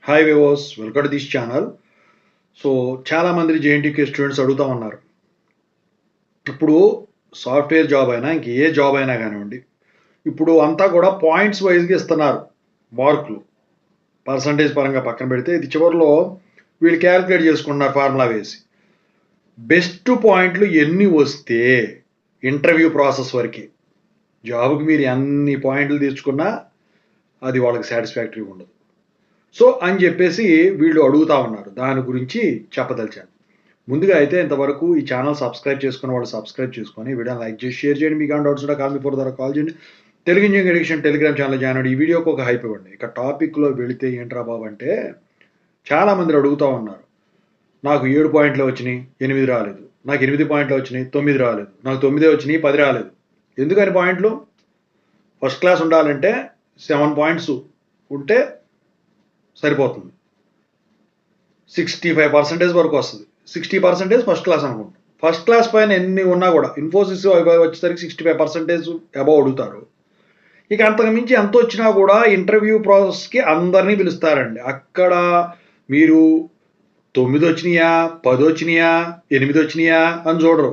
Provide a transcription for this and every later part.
Hi వివోస్, welcome to this channel. So చాలామంది JNTK students అడుగుతూ ఉన్నారు. ఇప్పుడు సాఫ్ట్వేర్ జాబ్ అయినా ఇంక ఏ జాబ్ అయినా కానివ్వండి, ఇప్పుడు అంతా కూడా పాయింట్స్ వైజ్గా ఇస్తున్నారు. మార్కులు పర్సంటేజ్ పరంగా పక్కన పెడితే ఇది చివరిలో వీళ్ళు క్యాలిక్యులేట్ చేసుకుంటున్నారు ఫార్ములా వేసి. బెస్ట్ పాయింట్లు ఎన్ని వస్తే ఇంటర్వ్యూ ప్రాసెస్ వరకు జాబ్కి మీరు ఎన్ని పాయింట్లు తెచ్చుకున్నా అది వాళ్ళకి సాటిస్ఫాక్టరీ ఉండదు. సో అని చెప్పేసి వీళ్ళు అడుగుతూ ఉన్నారు. దాని గురించి చెప్పదలిచాను. ముందుగా అయితే ఇంతవరకు ఈ ఛానల్ సబ్స్క్రైబ్ చేసుకున్న వాళ్ళు సబ్స్క్రైబ్ చేసుకొని వీడియోని లైక్ చేసి షేర్ చేయండి. మీకు డౌట్స్ ఉంటే కాల్ మీ ఫోర్ ద్వారా కాల్ చేయండి. Telugu engineering edition Telegram channel join అవ్వండి. ఈ వీడియోకి ఒక హైప్ ఇవ్వండి. ఇక టాపిక్లో వెళితే ఏంట్రా బాబు అంటే, చాలామంది అడుగుతూ ఉన్నారు. నాకు 7 పాయింట్లు వచ్చినాయి, 8 రాలేదు. నాకు 8 పాయింట్లు వచ్చినాయి, 9 రాలేదు. నాకు 9 వచ్చినాయి, 10 రాలేదు. ఎందుకని పాయింట్లు? ఫస్ట్ క్లాస్ ఉండాలంటే 7 పాయింట్స్ ఉంటే సరిపోతుంది. 65% వరకు వస్తుంది. 60% ఫస్ట్ క్లాస్ అనుకుంటాం. ఫస్ట్ క్లాస్ పైన ఎన్ని ఉన్నా కూడా ఇన్ఫోసిస్ వచ్చేసరికి 65% అబౌవ్ అడుగుతారు. ఇక అంతకు మించి ఎంత వచ్చినా కూడా ఇంటర్వ్యూ ప్రాసెస్కి అందరినీ పిలుస్తారండి. అక్కడ మీరు 9 వచ్చినాయా, 10 వచ్చినాయా, 8 వచ్చినాయా అని చూడరు.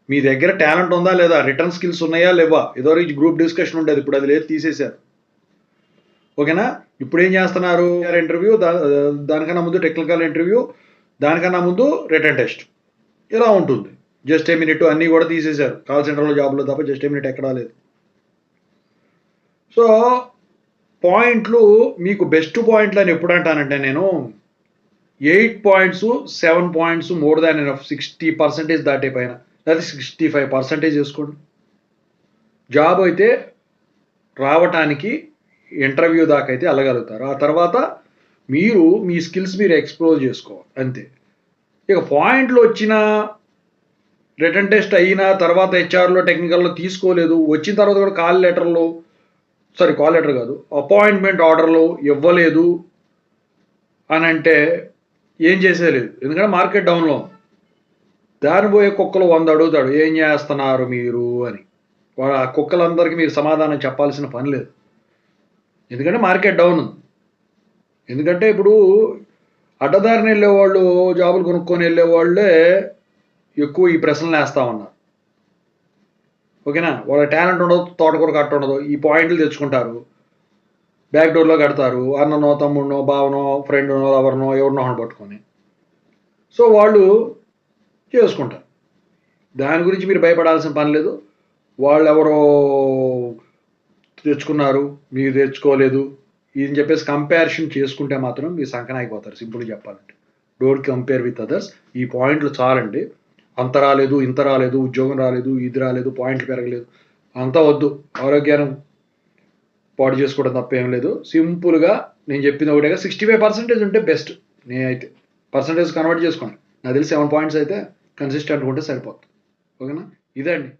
మీ దగ్గర టాలెంట్ ఉందా లేదా, రిటర్న్ స్కిల్స్ ఉన్నాయా లేవా. ఏదో గ్రూప్ డిస్కషన్ ఉండేది, ఇప్పుడు అది లేదు, తీసేశారు. ఓకేనా. ఇప్పుడు ఏం చేస్తున్నారు, ఇంటర్వ్యూ, దానికన్నా ముందు టెక్నికల్ ఇంటర్వ్యూ, దానికన్నా ముందు రిటర్న్ టెస్ట్, ఇలా ఉంటుంది. జస్ట్ ఏ మినిట్ అన్నీ కూడా తీసేశారు. కాల్ సెంటర్లో జాబ్లో తప్ప జస్ట్ ఏ మినిట్ ఎక్కడా లేదు. సో పాయింట్లు మీకు బెస్ట్ పాయింట్లు అని ఎప్పుడు అంటానంటే, నేను 8 points 7 points more than enough. 60% దాటే పైన, లేదా 65% వేసుకోండి. జాబ్ అయితే రావటానికి ఇంటర్వ్యూ దాకా అయితే వెళ్ళగలుగుతారు. ఆ తర్వాత మీరు మీ స్కిల్స్ మీరు ఎక్స్ప్లోర్ చేసుకోవాలి, అంతే. ఇక పాయింట్లు వచ్చిన, రిటర్న్ టెస్ట్ అయిన తర్వాత హెచ్ఆర్లో టెక్నికల్లో తీసుకోలేదు, వచ్చిన తర్వాత కూడా కాల్ లెటర్ కాదు, అపాయింట్మెంట్ ఆర్డర్లు ఇవ్వలేదు అని అంటే ఏం చేసేలేదు. ఎందుకంటే మార్కెట్ డౌన్లో దాని పోయే కుక్కలు 100 అడుగుతాడు, ఏం చేస్తున్నారు మీరు అని. ఆ కుక్కలందరికీ మీరు సమాధానం చెప్పాల్సిన పని లేదు. ఎందుకంటే మార్కెట్ డౌన్. ఎందుకంటే ఇప్పుడు అడ్డదారిని వెళ్ళేవాళ్ళు, జాబులు కొనుక్కొని వెళ్ళేవాళ్ళే ఎక్కువ ఈ ప్రశ్నలు వేస్తూ ఉన్నారు. ఓకేనా. వాళ్ళ టాలెంట్ ఉండదు, తోటకూర కట్ట ఉండదు, ఈ పాయింట్లు తెచ్చుకుంటారు, బ్యాక్ డోర్లో కడతారు, అన్ననో తమ్ముడినో బావనో ఫ్రెండ్నో ఎవరినో పట్టుకొని. సో వాళ్ళు చేసుకుంటారు. దాని గురించి మీరు భయపడాల్సిన పని లేదు. వాళ్ళు ఎవరో తెచ్చుకున్నారు, మీరు తెచ్చుకోలేదు ఇది చెప్పేసి కంపారిజన్ చేసుకుంటే మాత్రం మీరు సంకన అయిపోతారు. సింపుల్గా చెప్పాలంటే, డోంట్ కంపేర్ విత్ అదర్స్. ఈ పాయింట్లు చాలండి. అంత రాలేదు, ఇంత రాలేదు, ఉద్యోగం రాలేదు, ఇది రాలేదు, పాయింట్లు పెరగలేదు, అంతా వద్దు. ఆరోగ్యాన్ని పాడు చేసుకోవడం తప్ప ఏం లేదు. సింపుల్గా నేను చెప్పింది ఒకటేగా, 65% ఉంటే బెస్ట్. నేనైతే పర్సంటేజ్ కన్వర్ట్ చేసుకోండి. నాకు తెలిసి 7 పాయింట్స్ అయితే కన్సిస్టెంట్గా ఉంటే సరిపోతుంది. ఓకేనా. ఇదే అండి.